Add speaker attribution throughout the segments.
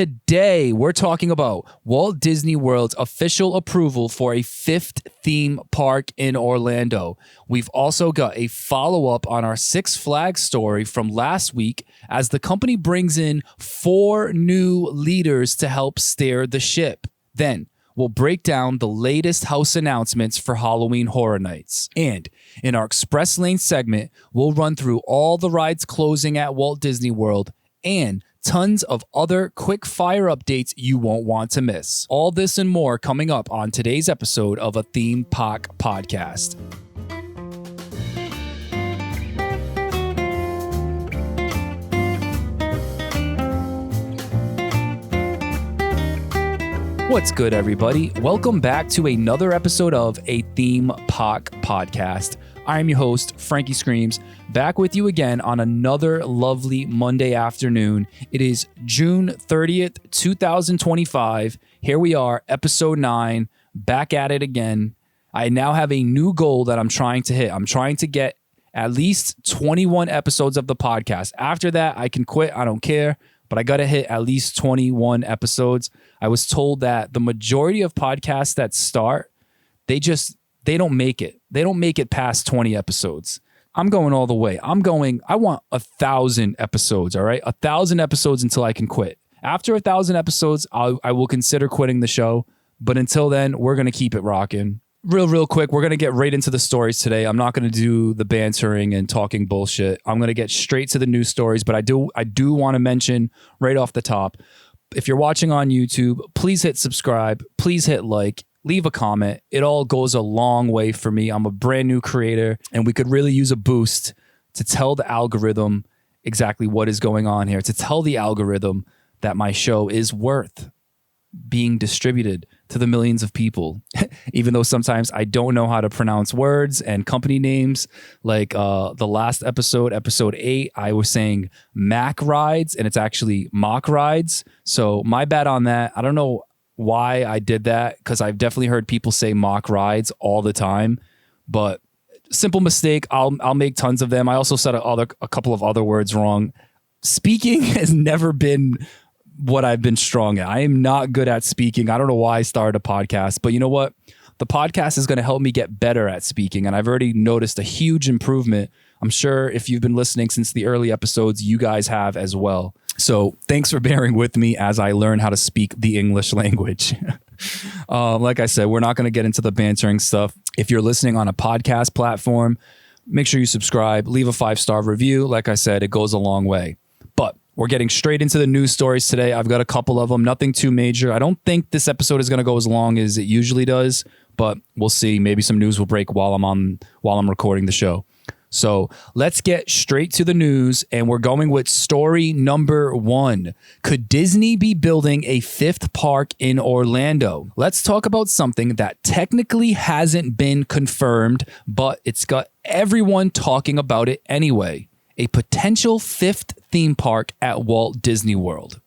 Speaker 1: Today, we're talking about Walt Disney World's official approval for a 5th theme park in Orlando. We've also got a follow-up on our Six Flags story from last week as the company brings in 4 new leaders to help steer the ship. Then, we'll break down the latest house announcements for Halloween Horror Nights. And in our Express Lane segment, we'll run through all the rides closing at Walt Disney World and tons of other quick fire updates you won't want to miss. All this and more coming up on today's episode of a Theme Park Podcast. What's good, everybody? Welcome back to another episode of a Theme Park Podcast. I'm your host, Frankie Screams, back with you again on another lovely Monday afternoon. It is June 30th, 2025. Here we are, episode 9, back at it again. I now have a new goal that I'm trying to hit. I'm trying to get at least 21 episodes of the podcast. After that, I can quit. I don't care. But I got to hit at least 21 episodes. I was told that the majority of podcasts that start, they don't make it. They don't make it past 20 episodes. I'm going all the way. I want 1,000 episodes, all right? 1,000 episodes until I can quit. After 1,000 episodes, I will consider quitting the show. But until then, we're going to keep it rocking. Real quick, we're going to get right into the stories today. I'm not going to do the bantering and talking bullshit. I'm going to get straight to the news stories, but I do want to mention right off the top, if you're watching on YouTube, please hit subscribe, please hit like, leave a comment. It all goes a long way for me. I'm a brand new creator, and we could really use a boost to tell the algorithm exactly what is going on here, to tell the algorithm that my show is worth being distributed to the millions of people, even though sometimes I don't know how to pronounce words and company names. Like the last episode 8, I was saying Mac Rides, and it's actually Mock Rides. So my bad on that. I don't know why I did that, because I've definitely heard people say Mock Rides all the time, but simple mistake. I'll make tons of them. I also said a couple of other words wrong. Speaking has never been what I've been strong at. I am not good at speaking. I don't know why I started a podcast, but you know what? The podcast is going to help me get better at speaking, and I've already noticed a huge improvement. I'm sure if you've been listening since the early episodes, you guys have as well. So thanks for bearing with me as I learn how to speak the English language. Like I said, we're not going to get into the bantering stuff. If you're listening on a podcast platform, make sure you subscribe, leave a 5-star review. Like I said, it goes a long way. But we're getting straight into the news stories today. I've got a couple of them, nothing too major. I don't think this episode is going to go as long as it usually does, but we'll see. Maybe some news will break while I'm recording the show. So let's get straight to the news, and we're going with story number 1. Could Disney be building a 5th park in Orlando? Let's talk about something that technically hasn't been confirmed, but it's got everyone talking about it anyway. A potential 5th theme park at Walt Disney World.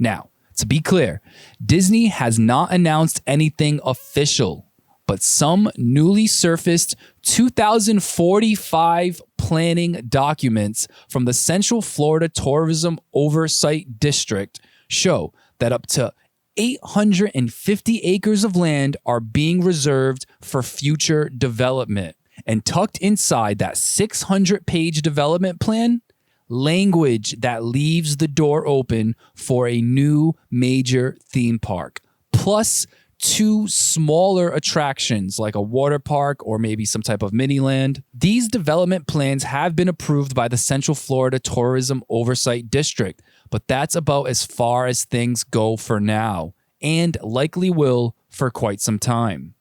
Speaker 1: Now, to be clear, Disney has not announced anything official, but some newly surfaced 2045 planning documents from the Central Florida Tourism Oversight District show that up to 850 acres of land are being reserved for future development. And tucked inside that 600-page development plan, language that leaves the door open for a new major theme park, plus 2 smaller attractions like a water park or maybe some type of mini land. These development plans have been approved by the Central Florida Tourism Oversight District, but that's about as far as things go for now, and likely will for quite some time.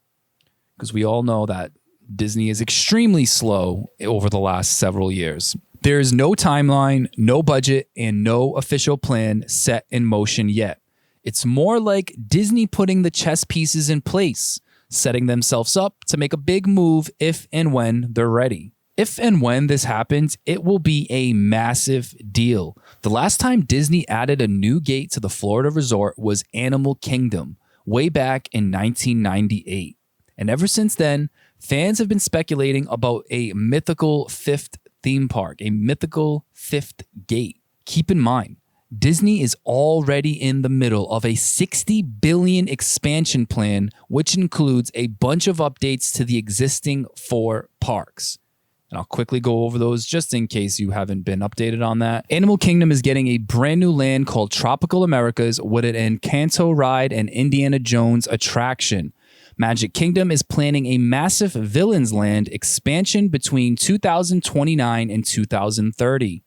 Speaker 1: Because we all know that Disney is extremely slow over the last several years. There is no timeline, no budget, and no official plan set in motion yet. It's more like Disney putting the chess pieces in place, setting themselves up to make a big move if and when they're ready. If and when this happens, it will be a massive deal. The last time Disney added a new gate to the Florida resort was Animal Kingdom, way back in 1998. And ever since then, fans have been speculating about a mythical 5th theme park, a mythical 5th gate. Keep in mind, Disney is already in the middle of a $60 billion expansion plan, which includes a bunch of updates to the existing 4 parks. And I'll quickly go over those just in case you haven't been updated on that. Animal Kingdom is getting a brand new land called Tropical Americas with an Encanto ride and Indiana Jones attraction. Magic Kingdom is planning a massive Villains Land expansion between 2029 and 2030.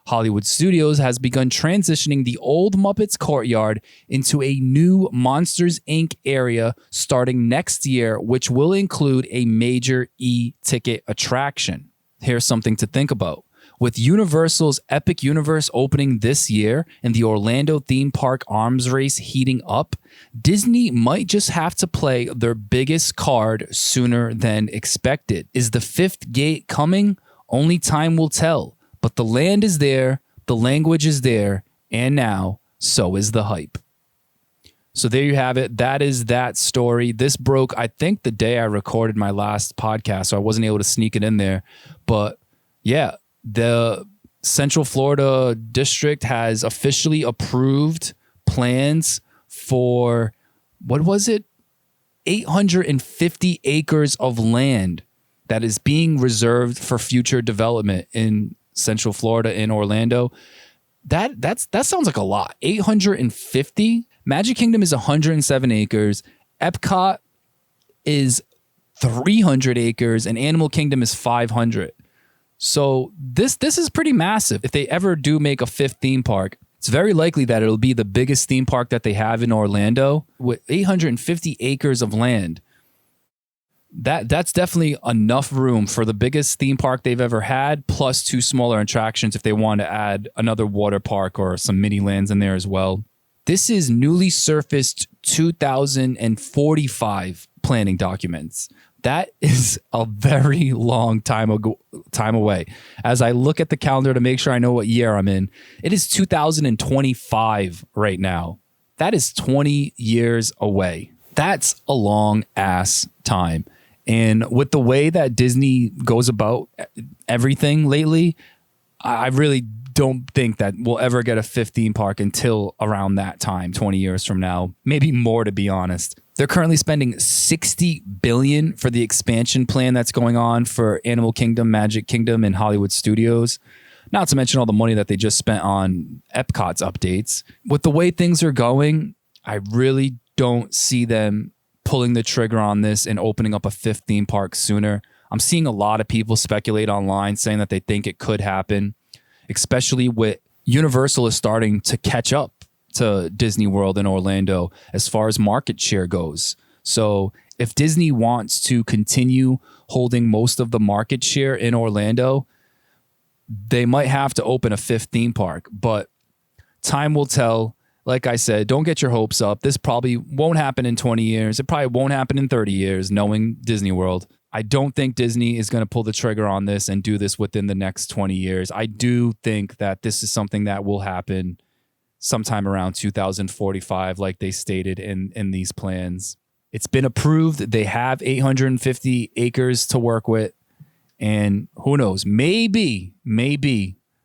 Speaker 1: Hollywood Studios has begun transitioning the old Muppets Courtyard into a new Monsters, Inc. area starting next year, which will include a major e-ticket attraction. Here's something to think about. With Universal's Epic Universe opening this year and the Orlando theme park arms race heating up, Disney might just have to play their biggest card sooner than expected. Is the 5th gate coming? Only time will tell. But the land is there, the language is there, and now so is the hype. So there you have it. That is that story. This broke, I think, the day I recorded my last podcast, so I wasn't able to sneak it in there. But yeah, the Central Florida District has officially approved plans for, what was it? 850 acres of land that is being reserved for future development in Central Florida in Orlando. That sounds like a lot. 850. Magic Kingdom is 107 acres. Epcot is 300 acres, and Animal Kingdom is 500. So this is pretty massive. If they ever do make a 5th theme park, it's very likely that it'll be the biggest theme park that they have in Orlando with 850 acres of land. That's definitely enough room for the biggest theme park they've ever had, plus 2 smaller attractions if they want to add another water park or some mini lands in there as well. This is newly surfaced 2045 planning documents. That is a very long time away. As I look at the calendar to make sure I know what year I'm in, it is 2025 right now. That is 20 years away. That's a long ass time. And with the way that Disney goes about everything lately, I really don't think that we'll ever get a 5th theme park until around that time, 20 years from now, maybe more, to be honest. They're currently spending $60 billion for the expansion plan that's going on for Animal Kingdom, Magic Kingdom, and Hollywood Studios. Not to mention all the money that they just spent on Epcot's updates. With the way things are going, I really don't see them pulling the trigger on this and opening up a 5th theme park sooner. I'm seeing a lot of people speculate online saying that they think it could happen, especially with Universal is starting to catch up to Disney World in Orlando as far as market share goes. So if Disney wants to continue holding most of the market share in Orlando, they might have to open a 5th theme park, but time will tell. Like I said, don't get your hopes up. This probably won't happen in 20 years. It probably won't happen in 30 years, knowing Disney World. I don't think Disney is going to pull the trigger on this and do this within the next 20 years. I do think that this is something that will happen sometime around 2045, like they stated in these plans. It's been approved. They have 850 acres to work with. And who knows, maybe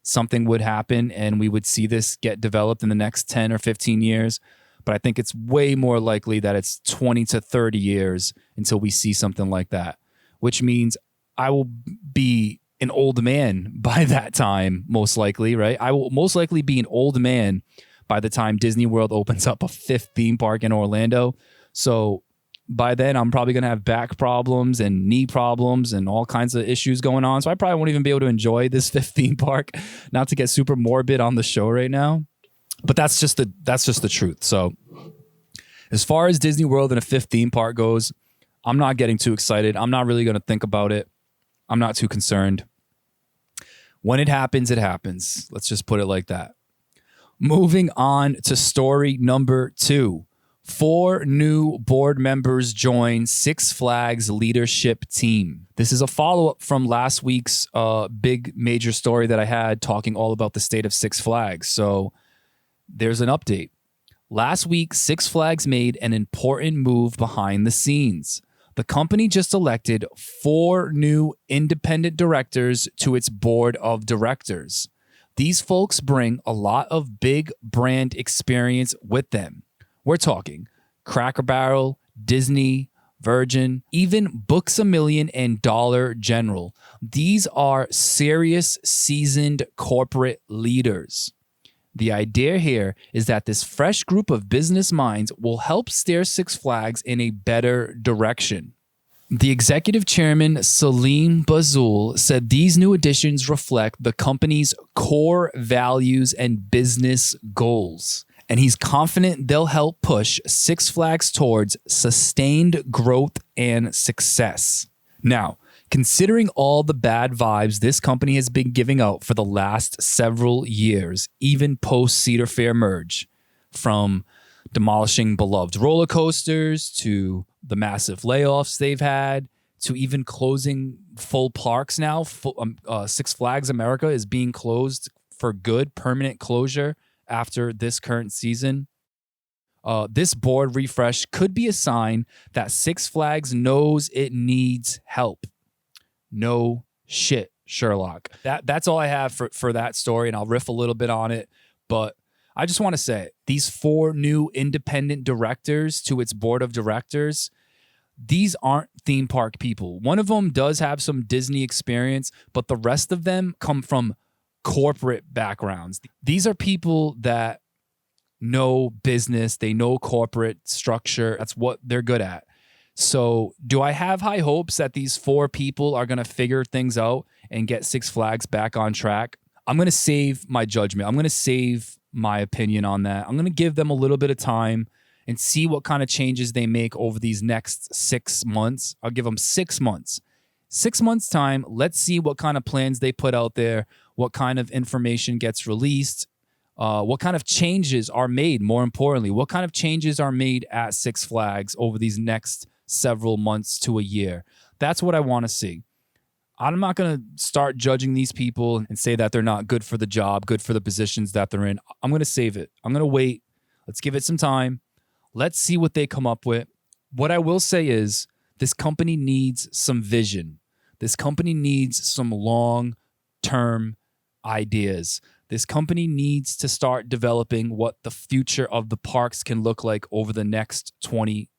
Speaker 1: something would happen and we would see this get developed in the next 10 or 15 years. But I think it's way more likely that it's 20 to 30 years until we see something like that, which means I will be an old man by that time, most likely, right? I will most likely be an old man by the time Disney World opens up a 5th theme park in Orlando. So by then, I'm probably going to have back problems and knee problems and all kinds of issues going on. So I probably won't even be able to enjoy this 5th theme park. Not to get super morbid on the show right now, but that's just the truth. So as far as Disney World and a 5th theme park goes, I'm not getting too excited. I'm not really going to think about it. I'm not too concerned. When it happens, it happens. Let's just put it like that. Moving on to story number 2. 4 new board members join Six Flags leadership team. This is a follow-up from last week's big major story that I had talking all about the state of Six Flags. So there's an update. Last week, Six Flags made an important move behind the scenes. The company just elected 4 new independent directors to its board of directors. These folks bring a lot of big brand experience with them. We're talking Cracker Barrel, Disney, Virgin, even Books A Million and Dollar General. These are serious, seasoned corporate leaders. The idea here is that this fresh group of business minds will help steer Six Flags in a better direction. The executive chairman, Salim Bazoul, said these new additions reflect the company's core values and business goals. And he's confident they'll help push Six Flags towards sustained growth and success. Now, considering all the bad vibes this company has been giving out for the last several years, even post Cedar Fair merge, from demolishing beloved roller coasters to the massive layoffs they've had to even closing full parks now. Six Flags America is being closed for good, permanent closure after this current season. This board refresh could be a sign that Six Flags knows it needs help. No shit, Sherlock. That's all I have for that story, and I'll riff a little bit on it. But I just want to say, these 4 new independent directors to its board of directors, these aren't theme park people. One of them does have some Disney experience, but the rest of them come from corporate backgrounds. These are people that know business, they know corporate structure. That's what they're good at. So do I have high hopes that these 4 people are going to figure things out and get Six Flags back on track? I'm going to save my judgment. I'm going to save my opinion on that. I'm going to give them a little bit of time and see what kind of changes they make over these next 6 months. I'll give them 6 months. 6 months time. Let's see what kind of plans they put out there, what kind of information gets released, what kind of changes are made, more importantly, what kind of changes are made at Six Flags over these next several months to a year. That's what I want to see. I'm not going to start judging these people and say that they're not good for the job, good for the positions that they're in. I'm going to save it. I'm going to wait. Let's give it some time. Let's see what they come up with. What I will say is this company needs some vision. This company needs some long-term ideas. This company needs to start developing what the future of the parks can look like over the next 20,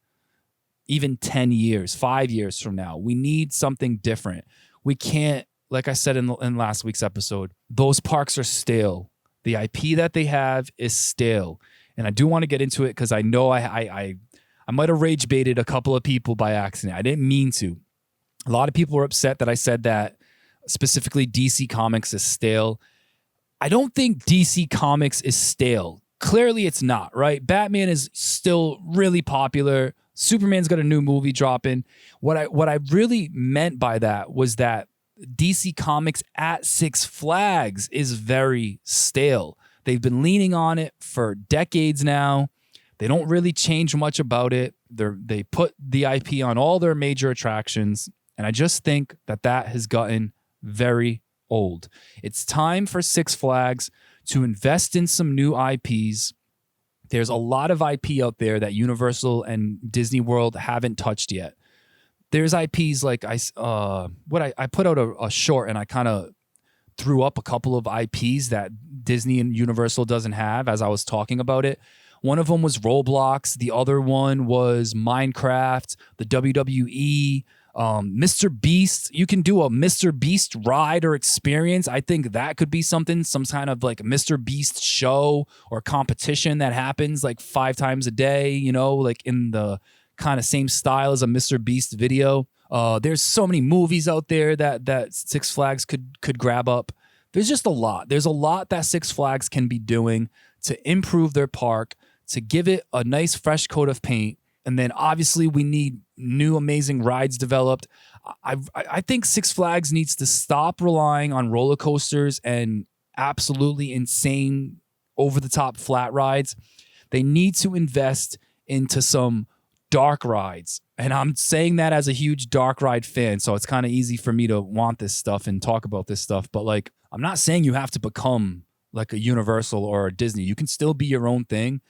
Speaker 1: even 10 years, 5 years from now. We need something different. We can't, like I said in last week's episode, those parks are stale. The IP that they have is stale. And I do want to get into it because I know I might have rage baited a couple of people by accident. I didn't mean to. A lot of people were upset that I said that specifically DC Comics is stale. I don't think DC Comics is stale. Clearly it's not, right? Batman is still really popular. Superman's got a new movie dropping. What I really meant by that was that DC Comics at Six Flags is very stale. They've been leaning on it for decades now. They don't really change much about it. They put the IP on all their major attractions, and I just think that has gotten very old. It's time for Six Flags to invest in some new IPs. There's a lot of IP out there that Universal and Disney World haven't touched yet. There's IPs like I put out a short and I kind of threw up a couple of IPs that Disney and Universal doesn't have as I was talking about it. One of them was Roblox. The other one was Minecraft, the WWE, Mr. Beast. You can do a Mr. Beast ride or experience. I think that could be something, some kind of like Mr. Beast show or competition that happens like 5 times a day, you know, like in the kind of same style as a Mr. Beast video. There's so many movies out there that Six Flags could grab up. There's just a lot. There's a lot that Six Flags can be doing to improve their park, to give it a nice fresh coat of paint. And then obviously we need new amazing rides developed. I think Six Flags needs to stop relying on roller coasters and absolutely insane over-the-top flat rides. They need to invest into some dark rides. And I'm saying that as a huge dark ride fan, so it's kind of easy for me to want this stuff and talk about this stuff. But like, I'm not saying you have to become like a Universal or a Disney. You can still be your own thing.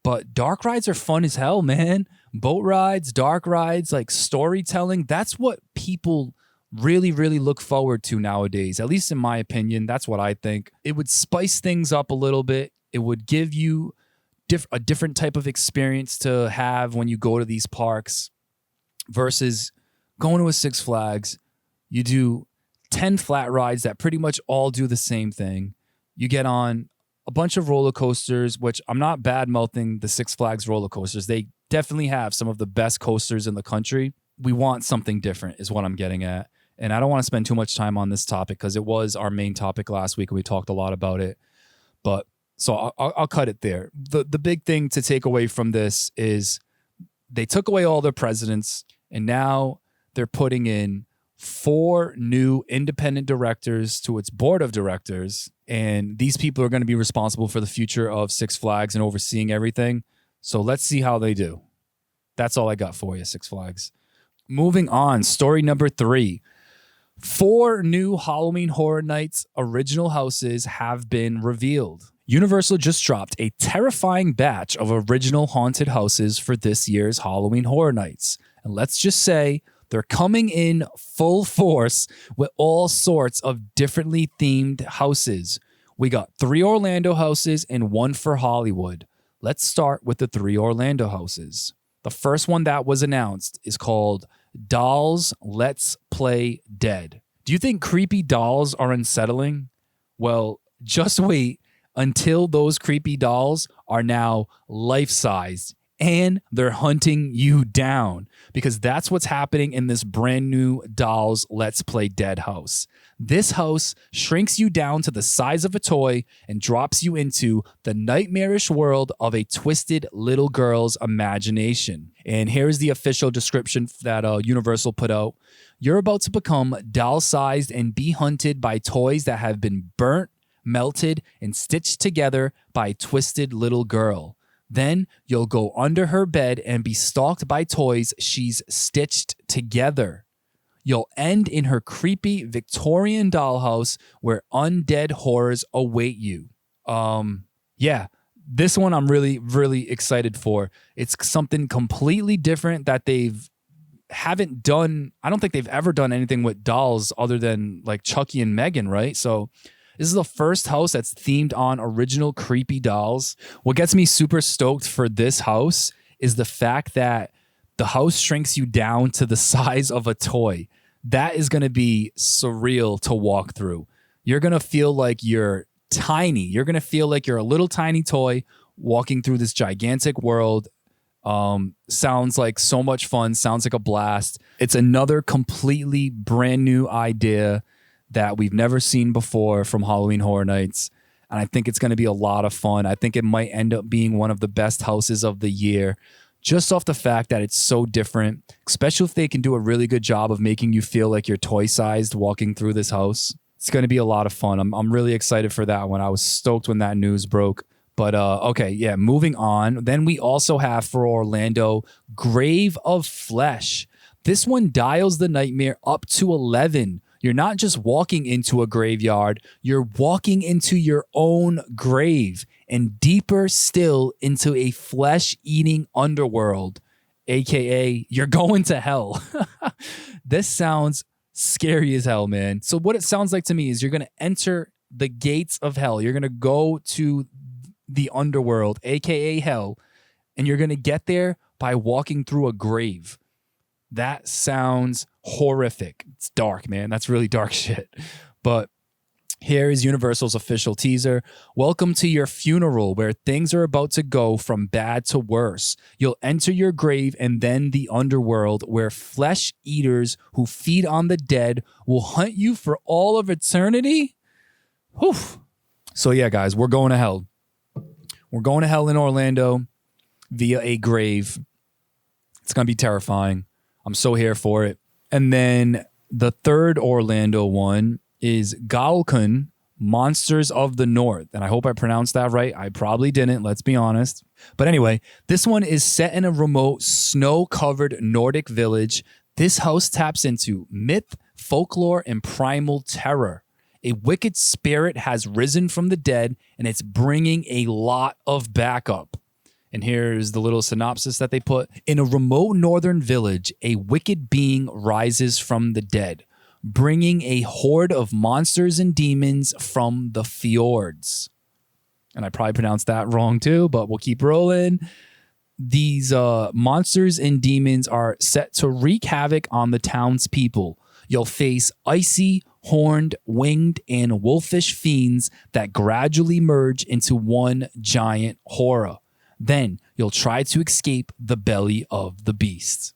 Speaker 1: But dark rides are fun as hell, man. Boat rides, dark rides, like storytelling. That's what people really, really look forward to nowadays. At least in my opinion, that's what I think. It would spice things up a little bit. It would give you a different type of experience to have when you go to these parks versus going to a Six Flags. You do 10 flat rides that pretty much all do the same thing. You get on a bunch of roller coasters, which I'm not bad mouthing the Six Flags roller coasters. They definitely have some of the best coasters in the country. We want something different is what I'm getting at. And I don't want to spend too much time on this topic because it was our main topic last week and we talked a lot about it. But so I'll cut it there. The big thing to take away from this is they took away all their presidents and now they're putting in 4 new independent directors to its board of directors. And these people are going to be responsible for the future of Six Flags and overseeing everything. So let's see how they do. That's all I got for you, Six Flags. Moving on, story number 3. 4 new Halloween Horror Nights original houses have been revealed. Universal just dropped a terrifying batch of original haunted houses for this year's Halloween Horror Nights. And let's just say they're coming in full force with all sorts of differently themed houses. We got 3 Orlando houses and 1 for Hollywood. Let's start with the 3 Orlando houses. The first one that was announced is called Dolls Let's Play Dead. Do you think creepy dolls are unsettling? Well, just wait until those creepy dolls are now life-sized and they're hunting you down, because that's what's happening in this brand new Dolls Let's Play Dead house. This house shrinks you down to the size of a toy and drops you into the nightmarish world of a twisted little girl's imagination. And here's the official description that Universal put out. You're about to become doll-sized and be hunted by toys that have been burnt, melted, and stitched together by a twisted little girl. Then you'll go under her bed and be stalked by toys she's stitched together. You'll end in her creepy Victorian dollhouse where undead horrors await you. Yeah, this one I'm really, really excited for. It's something completely different that haven't done. I don't think they've ever done anything with dolls other than like Chucky and Megan, right? So this is the first house that's themed on original creepy dolls. What gets me super stoked for this house is the fact that the house shrinks you down to the size of a toy. That is going to be surreal to walk through. You're going to feel like you're tiny. You're going to feel like you're a little tiny toy walking through this gigantic world. Sounds like so much fun. Sounds like a blast. It's another completely brand new idea that we've never seen before from Halloween Horror Nights. And I think it's going to be a lot of fun. I think it might end up being one of the best houses of the year, just off the fact that it's so different, especially if they can do a really good job of making you feel like you're toy-sized walking through this house. It's going to be a lot of fun. I'm really excited for that one. I was stoked when that news broke. But okay, yeah, moving on. Then we also have for Orlando, Grave of Flesh. This one dials the nightmare up to 11. You're not just walking into a graveyard, you're walking into your own grave, and deeper still into a flesh-eating underworld, aka you're going to hell. This sounds scary as hell, man. So what it sounds like to me is you're going to enter the gates of hell. You're going to go to the underworld, aka hell, and you're going to get there by walking through a grave. That sounds horrific. It's dark, man. That's really dark shit. But here is Universal's official teaser. Welcome to your funeral, where things are about to go from bad to worse. You'll enter your grave and then the underworld, where flesh eaters who feed on the dead will hunt you for all of eternity. Whew. So yeah, guys, we're going to hell. We're going to hell in Orlando via a grave. It's going to be terrifying. I'm so here for it. And then the third Orlando one is Galkun, Monsters of the North. And I hope I pronounced that right. I probably didn't, let's be honest. But anyway, this one is set in a remote, snow-covered Nordic village. This house taps into myth, folklore, and primal terror. A wicked spirit has risen from the dead, and it's bringing a lot of backup. And here's the little synopsis that they put. In a remote northern village, a wicked being rises from the dead. bringing a horde of monsters and demons from the fjords. And I probably pronounced that wrong too, but we'll keep rolling. These monsters and demons are set to wreak havoc on the townspeople. You'll face icy, horned, winged, and wolfish fiends that gradually merge into one giant horror. Then you'll try to escape the belly of the beast.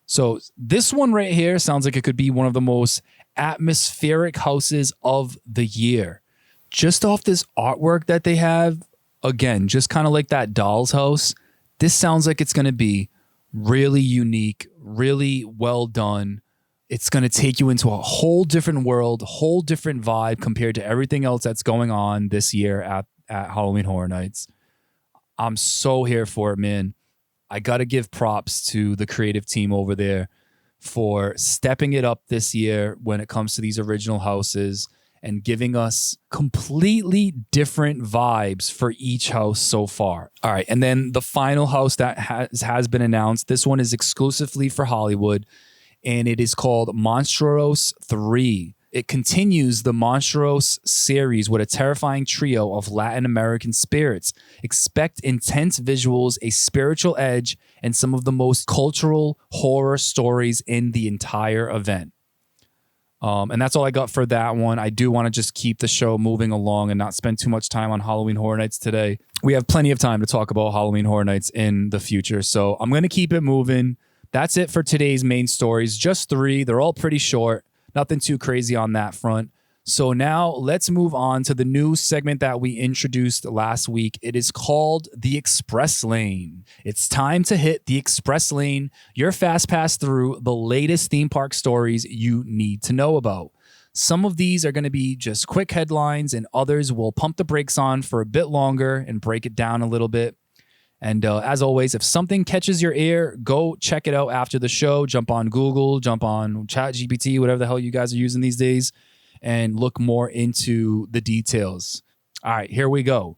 Speaker 1: So this one right here sounds like it could be one of the most atmospheric houses of the year. Just off this artwork that they have, again, just kind of like that doll's house, this sounds like it's going to be really unique, really well done. It's going to take you into a whole different world, whole different vibe compared to everything else that's going on this year at Halloween Horror Nights. I'm so here for it, man. I got to give props to the creative team over there for stepping it up this year when it comes to these original houses and giving us completely different vibes for each house so far. All right, and then the final house that has been announced. This one is exclusively for Hollywood, and it is called Monstros 3. It continues the Monstros series with a terrifying trio of Latin American spirits. Expect intense visuals, a spiritual edge, and some of the most cultural horror stories in the entire event. And that's all I got for that one. I do want to just keep the show moving along and not spend too much time on Halloween Horror Nights today. We have plenty of time to talk about Halloween Horror Nights in the future, so I'm going to keep it moving. That's it for today's main stories. Just 3. They're all pretty short. Nothing too crazy on that front. So now let's move on to the new segment that we introduced last week. It is called the Express Lane. It's time to hit the Express Lane, your fast pass through the latest theme park stories you need to know about. Some of these are going to be just quick headlines, and others will pump the brakes on for a bit longer and break it down a little bit. And as always, if something catches your ear, go check it out after the show. Jump on Google, jump on ChatGPT, whatever the hell you guys are using these days, and look more into the details. All right, here we go.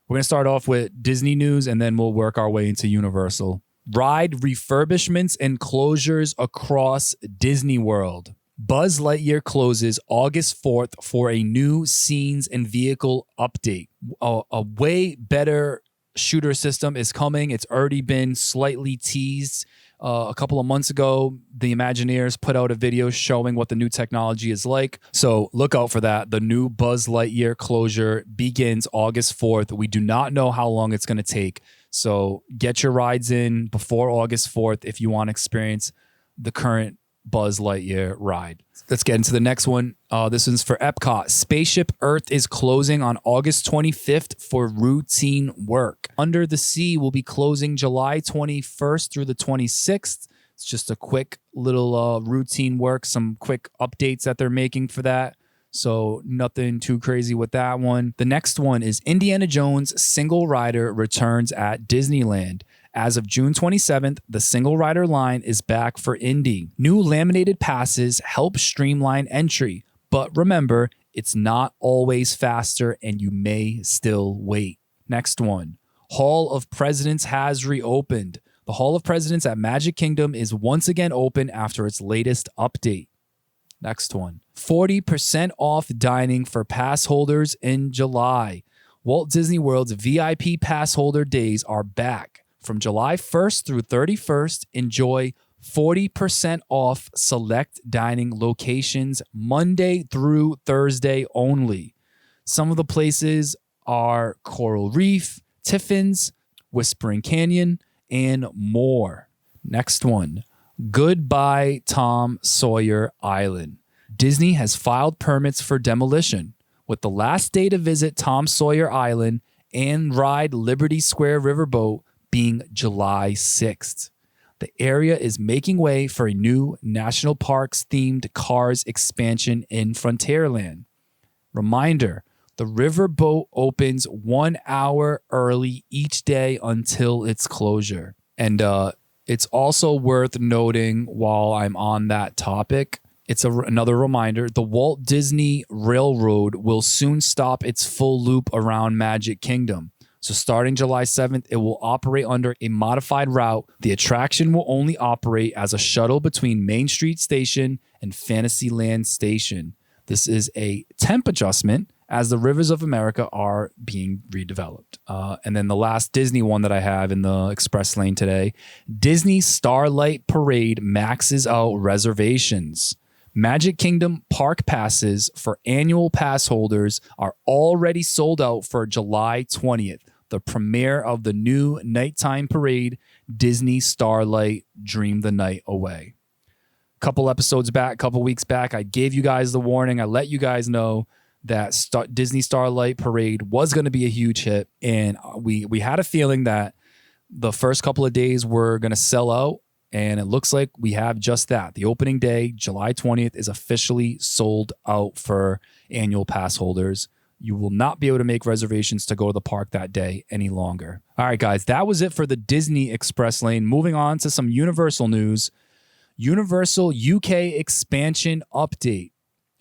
Speaker 1: We're going to start off with Disney news, and then we'll work our way into Universal. Ride refurbishments and closures across Disney World. Buzz Lightyear closes August 4th for a new scenes and vehicle update. A way better shooter system is coming. It's already been slightly teased. A couple of months ago, the Imagineers put out a video showing what the new technology is like. So look out for that. The new Buzz Lightyear closure begins August 4th. We do not know how long it's going to take. So get your rides in before August 4th if you want to experience the current Buzz Lightyear ride. Let's get into the next one. This one's for Epcot. Spaceship Earth is closing on August 25th for routine work. Under the Sea will be closing July 21st through the 26th. It's just a quick little routine work, some quick updates that they're making for that. So nothing too crazy with that one. The next one is Indiana Jones Single Rider returns at Disneyland. As of June 27th, the single rider line is back for Indy. New laminated passes help streamline entry, but remember, it's not always faster and you may still wait. Next one, Hall of Presidents has reopened. The Hall of Presidents at Magic Kingdom is once again open after its latest update. Next one, 40% off dining for pass holders in July. Walt Disney World's VIP pass holder days are back. From July 1st through 31st, enjoy 40% off select dining locations Monday through Thursday only. Some of the places are Coral Reef, Tiffin's, Whispering Canyon, and more. Next one, Goodbye Tom Sawyer Island. Disney has filed permits for demolition, with the last day to visit Tom Sawyer Island and ride Liberty Square Riverboat being July 6th. The area is making way for a new National Parks themed Cars expansion in Frontierland. Reminder, the riverboat opens 1 hour early each day until its closure. And it's also worth noting while I'm on that topic, it's another reminder, the Walt Disney Railroad will soon stop its full loop around Magic Kingdom. So starting July 7th, it will operate under a modified route. The attraction will only operate as a shuttle between Main Street Station and Fantasyland Station. This is a temp adjustment as the Rivers of America are being redeveloped. And then the last Disney one that I have in the Express Lane today, Disney Starlight Parade maxes out reservations. Magic Kingdom Park passes for annual pass holders are already sold out for July 20th, the premiere of the new nighttime parade, Disney Starlight Dream the Night Away. Couple weeks back, I gave you guys the warning. I let you guys know that Disney Starlight Parade was going to be a huge hit. And we had a feeling that the first couple of days were going to sell out. And it looks like we have just that. The opening day, July 20th, is officially sold out for annual pass holders. You will not be able to make reservations to go to the park that day any longer. All right, guys, that was it for the Disney Express Lane. Moving on to some Universal news. Universal UK expansion update.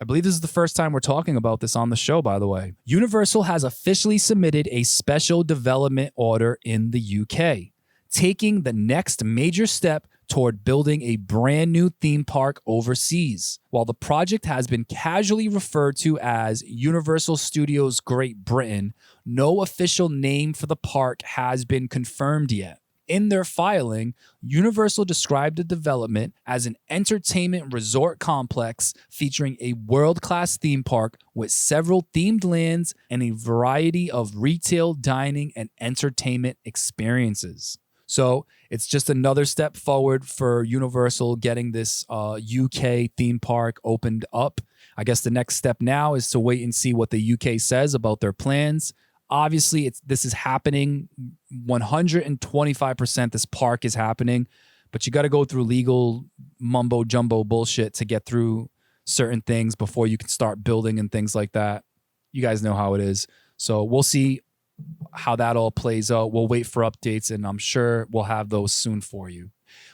Speaker 1: I believe this is the first time we're talking about this on the show, by the way. Universal has officially submitted a special development order in the UK, taking the next major step toward building a brand new theme park overseas. While the project has been casually referred to as Universal Studios Great Britain, no official name for the park has been confirmed yet. In their filing, Universal described the development as an entertainment resort complex featuring a world-class theme park with several themed lands and a variety of retail, dining, and entertainment experiences. So it's just another step forward for Universal getting this UK theme park opened up. I guess the next step now is to wait and see what the UK says about their plans. Obviously, this is happening 125%. This park is happening, but you got to go through legal mumbo jumbo bullshit to get through certain things before you can start building and things like that. You guys know how it is. So we'll see how that all plays out. We'll wait for updates, and I'm sure we'll have those soon for you.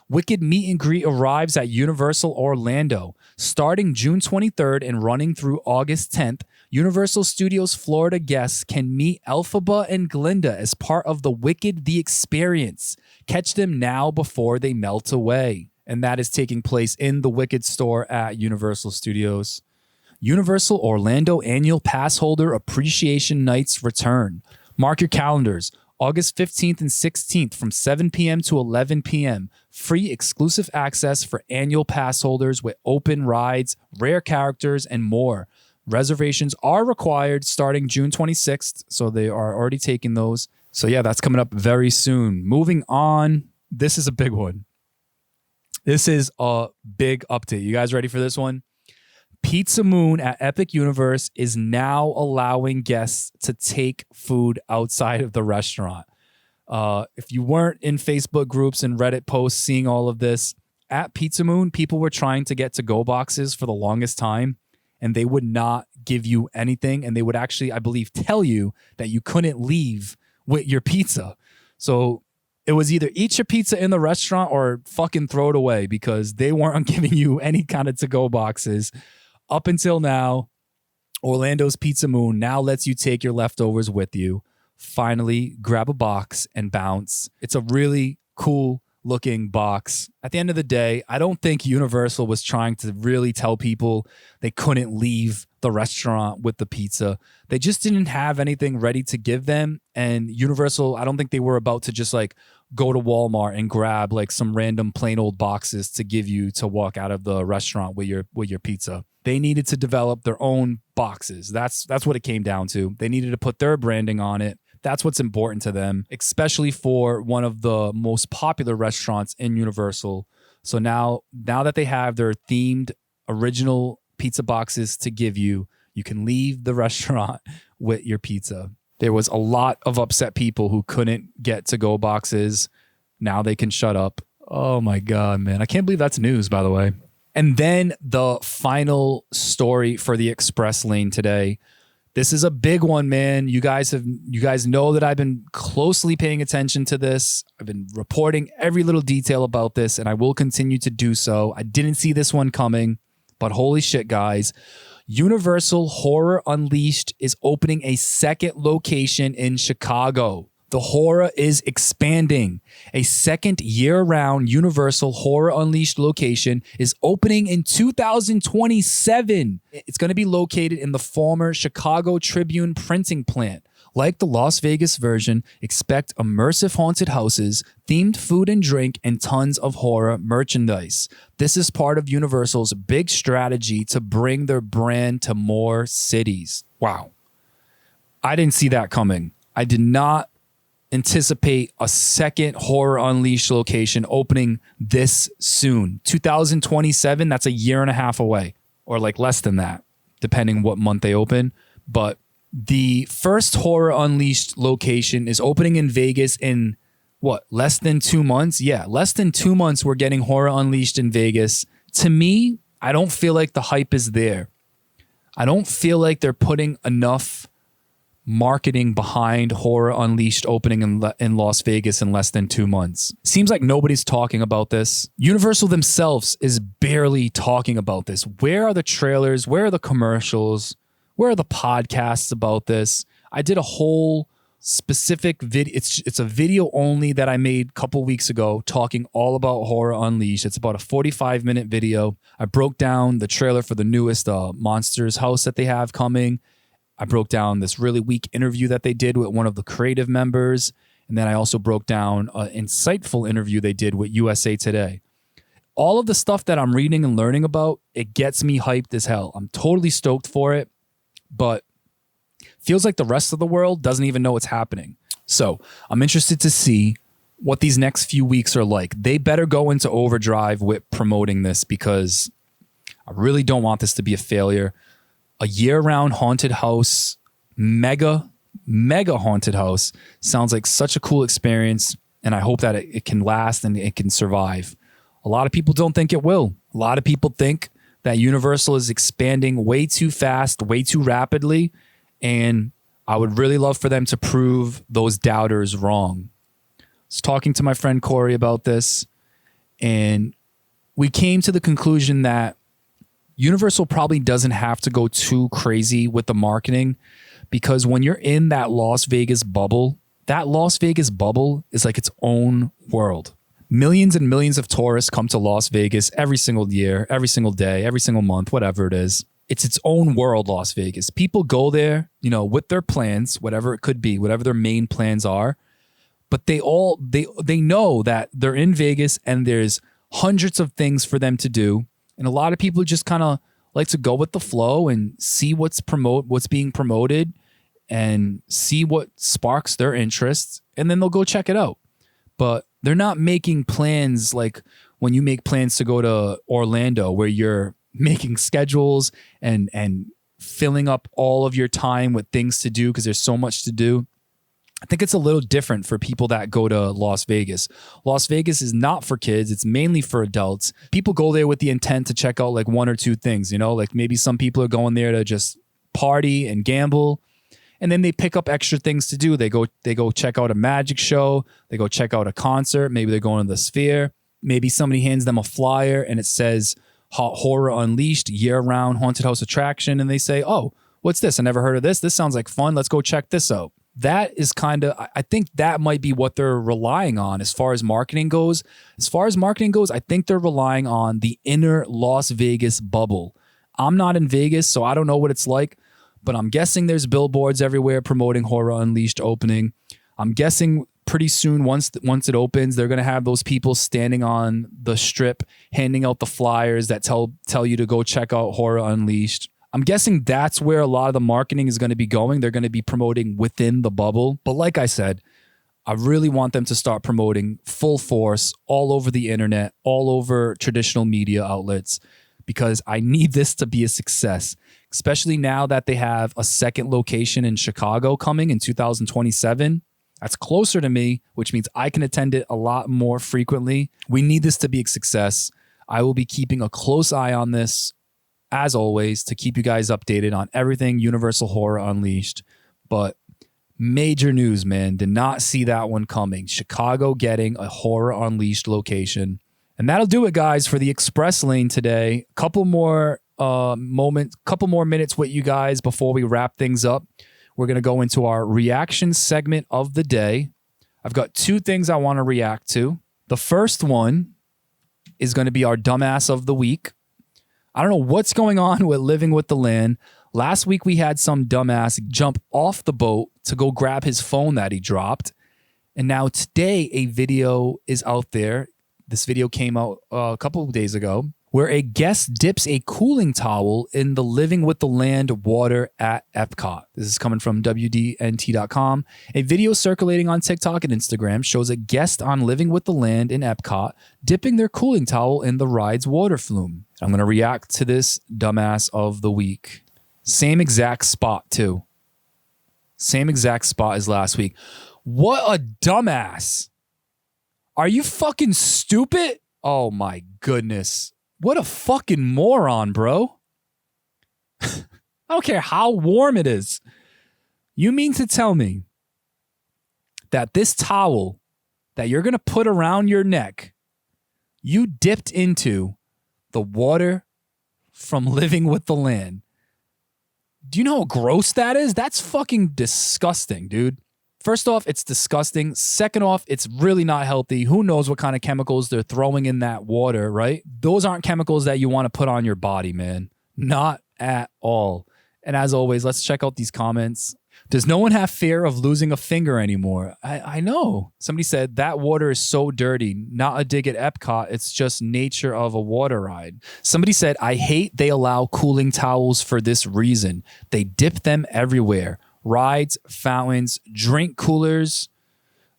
Speaker 1: Wicked Meet and Greet arrives at Universal Orlando. Starting June 23rd and running through August 10th, Universal Studios Florida guests can meet Elphaba and Glinda as part of the Wicked the Experience. Catch them now before they melt away. And that is taking place in the Wicked store at Universal Studios. Universal Orlando Annual Pass Holder Appreciation Nights return. Mark your calendars. August 15th and 16th from 7 p.m. to 11 p.m. Free exclusive access for annual pass holders with open rides, rare characters, and more. Reservations are required starting June 26th, so they are already taking those. So yeah, that's coming up very soon. Moving on, this is a big one. This is a big update. You guys ready for this one? Pizza Moon at Epic Universe is now allowing guests to take food outside of the restaurant. If you weren't in Facebook groups and Reddit posts seeing all of this, at Pizza Moon, people were trying to get to-go boxes for the longest time, and they would not give you anything, and they would actually, I believe, tell you that you couldn't leave with your pizza. So it was either eat your pizza in the restaurant or fucking throw it away, because they weren't giving you any kind of to-go boxes. Up until now, Orlando's Pizza Moon now lets you take your leftovers with you. Finally, grab a box and bounce. It's a really cool looking box. At the end of the day, I don't think Universal was trying to really tell people they couldn't leave the restaurant with the pizza. They just didn't have anything ready to give them. And Universal, I don't think they were about to just like go to Walmart and grab like some random plain old boxes to give you to walk out of the restaurant with your pizza. They needed to develop their own boxes. That's what it came down to. They needed to put their branding on it. That's what's important to them, especially for one of the most popular restaurants in Universal. So now that they have their themed original pizza boxes to give you, you can leave the restaurant with your pizza. There was a lot of upset people who couldn't get to-go boxes. Now they can shut up. Oh my God, man. I can't believe that's news, by the way. And then the final story for the Express Lane today. This is a big one, man. You guys know that I've been closely paying attention to this. I've been reporting every little detail about this, and I will continue to do so. I didn't see this one coming, but holy shit, guys. Universal Horror Unleashed is opening a second location in Chicago. The horror is expanding. A second year-round Universal Horror Unleashed location is opening in 2027. It's going to be located in the former Chicago Tribune printing plant. Like the Las Vegas version, expect immersive haunted houses, themed food and drink, and tons of horror merchandise. This is part of Universal's big strategy to bring their brand to more cities. Wow. I didn't see that coming. I did not anticipate a second Horror Unleashed location opening this soon. 2027, that's a year and a half away, or like less than that, depending what month they open. But the first Horror Unleashed location is opening in Vegas in what, less than 2 months? Yeah, less than 2 months we're getting Horror Unleashed in Vegas. To me, I don't feel like the hype is there. I don't feel like they're putting enough marketing behind Horror Unleashed opening in Las Vegas in less than 2 months. Seems like nobody's talking about this. Universal themselves is barely talking about this. Where are the trailers? Where are the commercials? Where are the podcasts about this? I did a whole specific video. It's a video only that I made a couple weeks ago talking all about Horror Unleashed. It's about a 45-minute video. I broke down the trailer for the newest Monsters house that they have coming. I broke down this really weak interview that they did with one of the creative members. And then I also broke down an insightful interview they did with USA Today. All of the stuff that I'm reading and learning about, it gets me hyped as hell. I'm totally stoked for it, but feels like the rest of the world doesn't even know what's happening. So I'm interested to see what these next few weeks are like. They better go into overdrive with promoting this because I really don't want this to be a failure. A year-round haunted house, mega haunted house, sounds like such a cool experience, and I hope that it can last and it can survive. A lot of people don't think it will. A lot of people think that Universal is expanding way too fast, way too rapidly, and I would really love for them to prove those doubters wrong. I was talking to my friend Corey about this, and we came to the conclusion that Universal probably doesn't have to go too crazy with the marketing, because when you're in that Las Vegas bubble, that Las Vegas bubble is like its own world. Millions and millions of tourists come to Las Vegas every single year, every single day, every single month, whatever it is. It's its own world, Las Vegas. People go there, with their plans, whatever it could be, whatever their main plans are. But they know that they're in Vegas and there's hundreds of things for them to do. And a lot of people just kind of like to go with the flow and see what's being promoted and see what sparks their interest, and then they'll go check it out. But they're not making plans like when you make plans to go to Orlando, where you're making schedules and filling up all of your time with things to do because there's so much to do. I think it's a little different for people that go to Las Vegas. Las Vegas is not for kids. It's mainly for adults. People go there with the intent to check out like one or two things, like maybe some people are going there to just party and gamble, and then they pick up extra things to do. They go check out a magic show. They go check out a concert. Maybe they're going to the Sphere. Maybe somebody hands them a flyer and it says Horror Unleashed, year-round haunted house attraction. And they say, oh, what's this? I never heard of this. This sounds like fun. Let's go check this out. That is I think that might be what they're relying on as far as marketing goes. I think they're relying on the inner Las Vegas bubble. I'm not in Vegas, so I don't know what it's like, but I'm guessing there's billboards everywhere promoting Horror Unleashed opening. I'm guessing pretty soon, once it opens, they're going to have those people standing on the strip, handing out the flyers that tell you to go check out Horror Unleashed. I'm guessing that's where a lot of the marketing is going to be going. They're going to be promoting within the bubble. But like I said, I really want them to start promoting full force all over the internet, all over traditional media outlets, because I need this to be a success, especially now that they have a second location in Chicago coming in 2027. That's closer to me, which means I can attend it a lot more frequently. We need this to be a success. I will be keeping a close eye on this, as always, to keep you guys updated on everything Universal Horror Unleashed. But major news, man. Did not see that one coming. Chicago getting a Horror Unleashed location. And that'll do it, guys, for the Express Lane today. Couple more minutes with you guys before we wrap things up. We're going to go into our reaction segment of the day. I've got two things I want to react to. The first one is going to be our dumbass of the week. I don't know what's going on with Living with the Land. Last week, we had some dumbass jump off the boat to go grab his phone that he dropped. And now today, a video is out there. This video came out a couple of days ago, where a guest dips a cooling towel in the Living with the Land water at Epcot. This is coming from WDNT.com. A video circulating on TikTok and Instagram shows a guest on Living with the Land in Epcot dipping their cooling towel in the ride's water flume. I'm going to react to this dumbass of the week. Same exact spot, too. Same exact spot as last week. What a dumbass. Are you fucking stupid? Oh my goodness. What a fucking moron, bro. I don't care how warm it is. You mean to tell me that this towel that you're going to put around your neck, you dipped into the water from Living with the Land? Do you know how gross that is? That's fucking disgusting, dude. First off, it's disgusting. Second off, it's really not healthy. Who knows what kind of chemicals they're throwing in that water, right? Those aren't chemicals that you want to put on your body, man. Not at all. And as always, let's check out these comments. Does no one have fear of losing a finger anymore? I know. Somebody said, that water is so dirty. Not a dig at Epcot. It's just nature of a water ride. Somebody said, I hate they allow cooling towels for this reason. They dip them everywhere. Rides, fountains, drink coolers.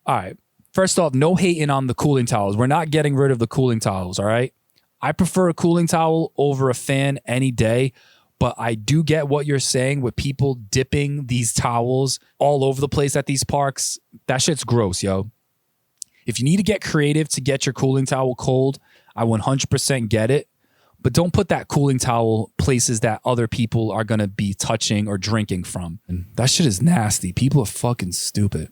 Speaker 1: All right. First off, no hating on the cooling towels. We're not getting rid of the cooling towels, all right? I prefer a cooling towel over a fan any day, but I do get what you're saying with people dipping these towels all over the place at these parks. That shit's gross, yo. If you need to get creative to get your cooling towel cold, I 100% get it. But don't put that cooling towel places that other people are going to be touching or drinking from. And that shit is nasty. People are fucking stupid.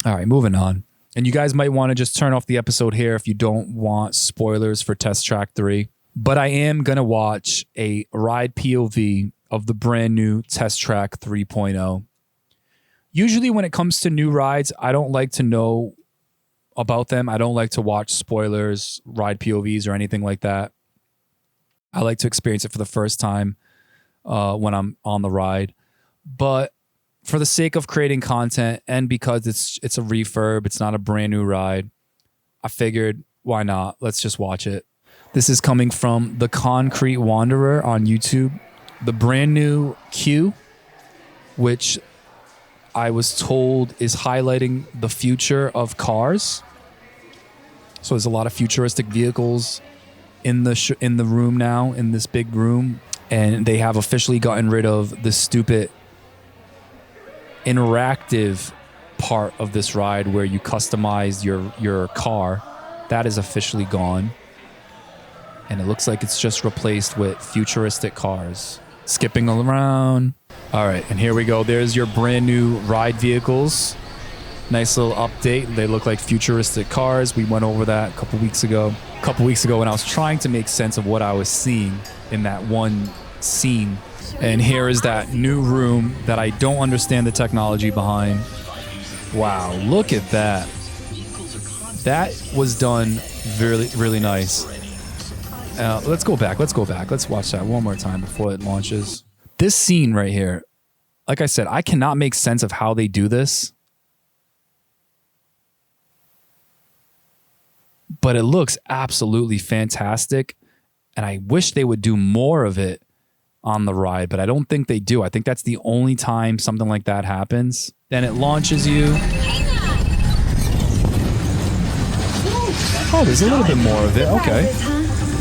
Speaker 1: All right, moving on. And you guys might want to just turn off the episode here if you don't want spoilers for Test Track 3. But I am going to watch a ride POV of the brand new Test Track 3.0. Usually when it comes to new rides, I don't like to know about them. I don't like to watch spoilers, ride POVs, or anything like that. I like to experience it for the first time when I'm on the ride. But for the sake of creating content and because it's a refurb, it's not a brand new ride, I figured, why not? Let's just watch it. This is coming from The Concrete Wanderer on YouTube. The brand new queue, which I was told is highlighting the future of cars. So there's a lot of futuristic vehicles in the room now, in this big room, and they have officially gotten rid of the stupid interactive part of this ride where you customize your car. That is officially gone, and it looks like it's just replaced with futuristic cars skipping around. All right, and here we go. There's your brand new ride vehicles. Nice little update. They look like futuristic cars. We went over that a couple weeks ago when I was trying to make sense of what I was seeing in that one scene. And here is that new room that I don't understand the technology behind. Wow, look at that. That was done really, really nice. Let's go back. Let's watch that one more time before it launches. This scene right here, like I said, I cannot make sense of how they do this. But it looks absolutely fantastic. And I wish they would do more of it on the ride, but I don't think they do. I think that's the only time something like that happens. Then it launches you. Oh, there's a little bit more of it. Okay.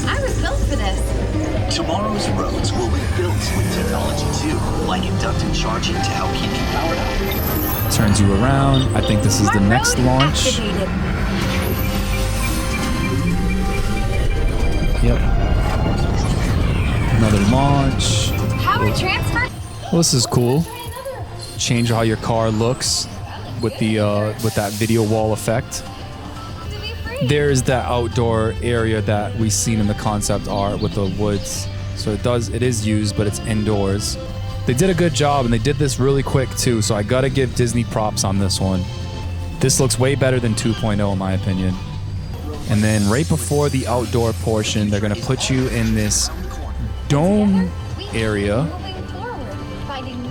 Speaker 2: I was built for this.
Speaker 3: Tomorrow's roads will be built with technology too, like inductive charging to help keep you powered up.
Speaker 1: Turns you around. I think this is the next launch. Yep. Another launch.
Speaker 2: Power transfer.
Speaker 1: Well, this is cool. Change how your car looks with the with that video wall effect. There's that outdoor area that we've seen in the concept art with the woods. So it is used, but it's indoors. They did a good job, and they did this really quick too. So I gotta give Disney props on this one. This looks way better than 2.0 in my opinion. And then right before the outdoor portion, they're going to put you in this dome area,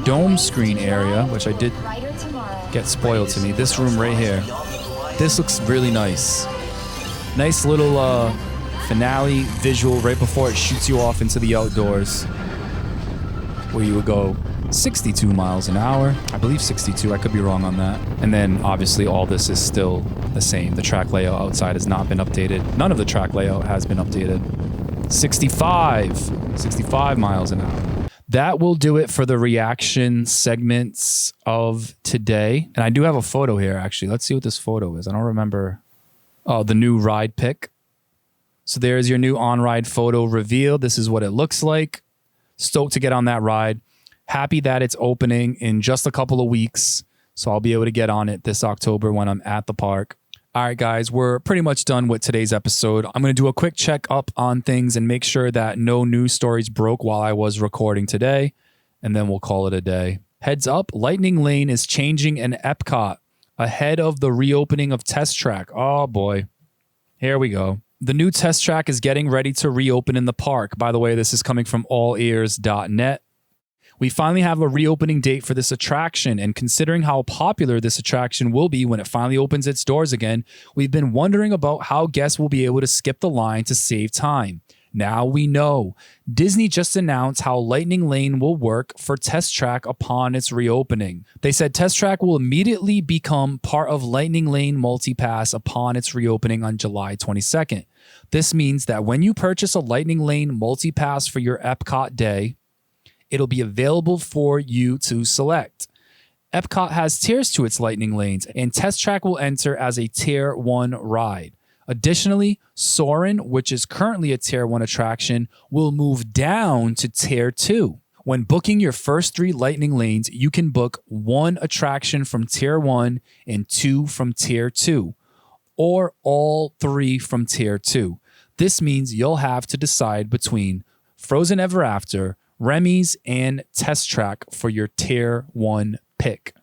Speaker 1: dome screen area, which I did get spoiled to me. This room right here. This looks really nice. Nice little finale visual right before it shoots you off into the outdoors, where you would go 62 miles an hour. I believe 62. I could be wrong on that. And then obviously all this is still the same. The track layout outside has not been updated. None of the track layout has been updated. 65 miles an hour. That will do it for the reaction segments of today. And I do have a photo here, actually. Let's see what this photo is. I don't remember. Oh, the new ride pick. So there's your new on-ride photo reveal. This is what it looks like. Stoked to get on that ride. Happy that it's opening in just a couple of weeks. So I'll be able to get on it this October when I'm at the park. All right, guys, we're pretty much done with today's episode. I'm going to do a quick check up on things and make sure that no news stories broke while I was recording today, and then we'll call it a day. Heads up, Lightning Lane is changing in Epcot ahead of the reopening of Test Track. Oh, boy. Here we go. The new Test Track is getting ready to reopen in the park. By the way, this is coming from allears.net. We finally have a reopening date for this attraction, and considering how popular this attraction will be when it finally opens its doors again, we've been wondering about how guests will be able to skip the line to save time. Now we know. Disney just announced how Lightning Lane will work for Test Track upon its reopening. They said Test Track will immediately become part of Lightning Lane MultiPass upon its reopening on July 22nd. This means that when you purchase a Lightning Lane MultiPass for your Epcot day, it'll be available for you to select. Epcot has tiers to its Lightning Lanes, and Test Track will enter as a Tier 1 ride. Additionally, Soarin', which is currently a Tier 1 attraction, will move down to Tier 2. When booking your first 3 Lightning Lanes, you can book 1 attraction from Tier 1 and 2 from Tier 2, or all 3 from Tier 2. This means you'll have to decide between Frozen Ever After, Remy's, and Test Track for your Tier 1 pick.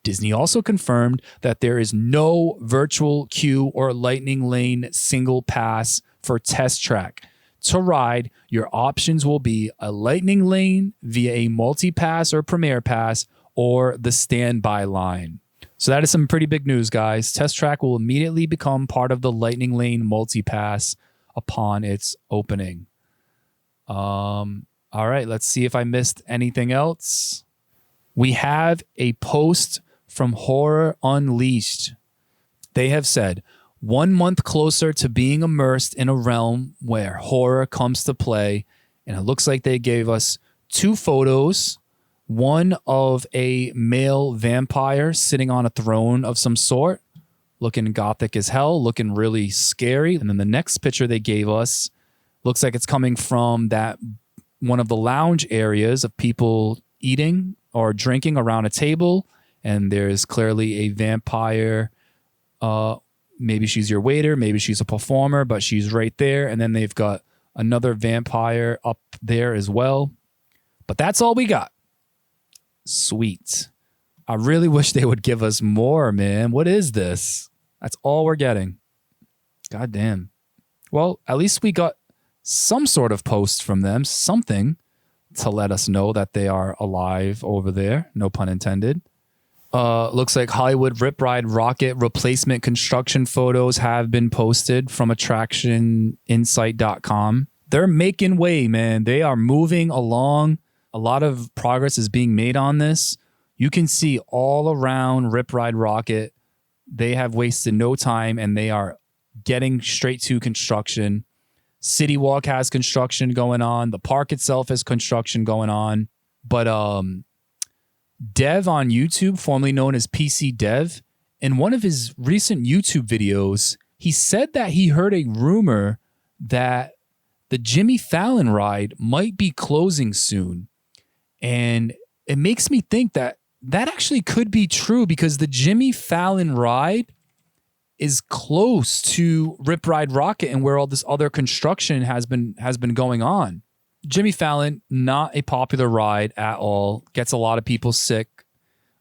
Speaker 1: Disney also confirmed that there is no virtual queue or Lightning Lane single pass for Test Track. To ride, your options will be a Lightning Lane via a multi-pass or Premier Pass, or the standby line. So that is some pretty big news, guys. Test Track will immediately become part of the Lightning Lane multi-pass upon its opening. All right, let's see if I missed anything else. We have a post from Horror Unleashed. They have said, 1 month closer to being immersed in a realm where horror comes to play. And it looks like they gave us 2 photos. One of a male vampire sitting on a throne of some sort, looking gothic as hell, looking really scary. And then the next picture they gave us looks like it's coming from that one of the lounge areas of people eating or drinking around a table, and there's clearly a vampire. Maybe she's your waiter, maybe she's a performer, but she's right there. And then they've got another vampire up there as well. But that's all we got. Sweet. I really wish they would give us more, man. What is this? That's all we're getting. God damn. Well, at least we got some sort of post from them, something to let us know that they are alive over there. No pun intended. Looks like Hollywood Rip Ride rocket replacement construction photos have been posted from attractioninsight.com. They're making way, man. They are moving along. A lot of progress is being made on this. You can see all around Rip Ride rocket. They have wasted no time, and they are getting straight to construction. City Walk has construction going on. The park itself has construction going on. But Dev on YouTube, formerly known as PC Dev, in one of his recent YouTube videos, he said that he heard a rumor that the Jimmy Fallon ride might be closing soon. And it makes me think that that actually could be true, because the Jimmy Fallon ride is close to Rip Ride Rocket and where all this other construction has been going on. Jimmy Fallon, not a popular ride at all. Gets a lot of people sick.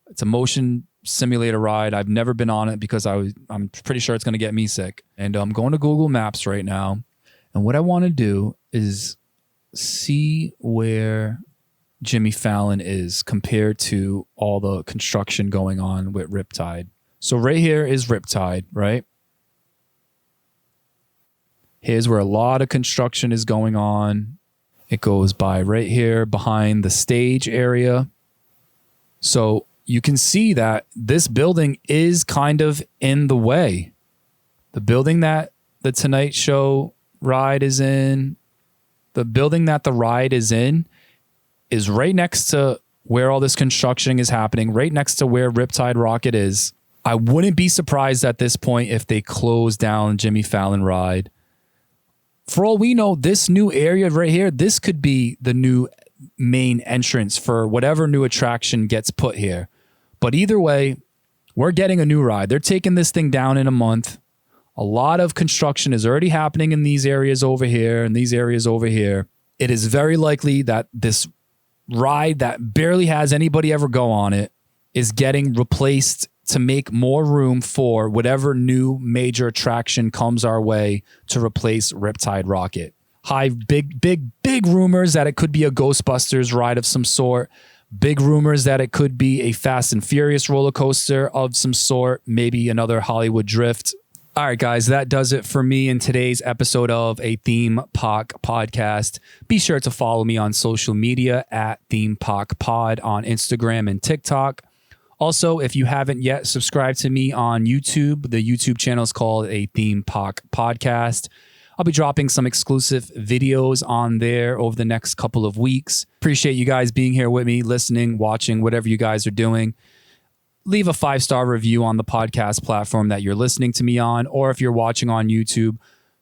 Speaker 1: It's a motion simulator ride. I've never been on it because I'm pretty sure it's going to get me sick. And I'm going to Google Maps right now. And what I want to do is see where Jimmy Fallon is compared to all the construction going on with Riptide. So right here is Riptide, right? Here's where a lot of construction is going on. It goes by right here behind the stage area. So you can see that this building is kind of in the way. The building that the Tonight Show ride is in, the building that the ride is in, is right next to where all this construction is happening, right next to where Riptide Rocket is. I wouldn't be surprised at this point if they close down Jimmy Fallon ride. For all we know, this new area right here, this could be the new main entrance for whatever new attraction gets put here. But either way, we're getting a new ride. They're taking this thing down in a month. A lot of construction is already happening in these areas over here and these areas over here. It is very likely that this ride that barely has anybody ever go on it is getting replaced to make more room for whatever new major attraction comes our way to replace Riptide Rocket. Big rumors that it could be a Ghostbusters ride of some sort. Big rumors that it could be a Fast and Furious roller coaster of some sort. Maybe another Hollywood Drift. All right, guys, that does it for me in today's episode of a Theme Park Podcast. Be sure to follow me on social media at Theme Park Pod on Instagram and TikTok. Also, if you haven't yet subscribed to me on YouTube, the YouTube channel is called a Theme Park Podcast. I'll be dropping some exclusive videos on there over the next couple of weeks. Appreciate you guys being here with me, listening, watching, whatever you guys are doing. Leave a 5-star review on the podcast platform that you're listening to me on, or if you're watching on YouTube,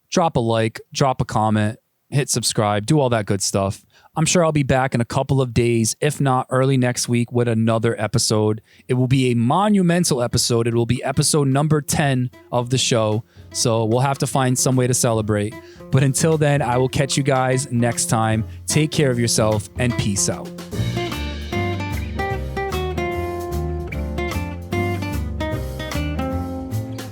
Speaker 1: drop a like, drop a comment, hit subscribe, do all that good stuff. I'm sure I'll be back in a couple of days, if not early next week, with another episode. It will be a monumental episode. It will be episode number 10 of the show, so we'll have to find some way to celebrate. But until then, I will catch you guys next time. Take care of yourself and peace out.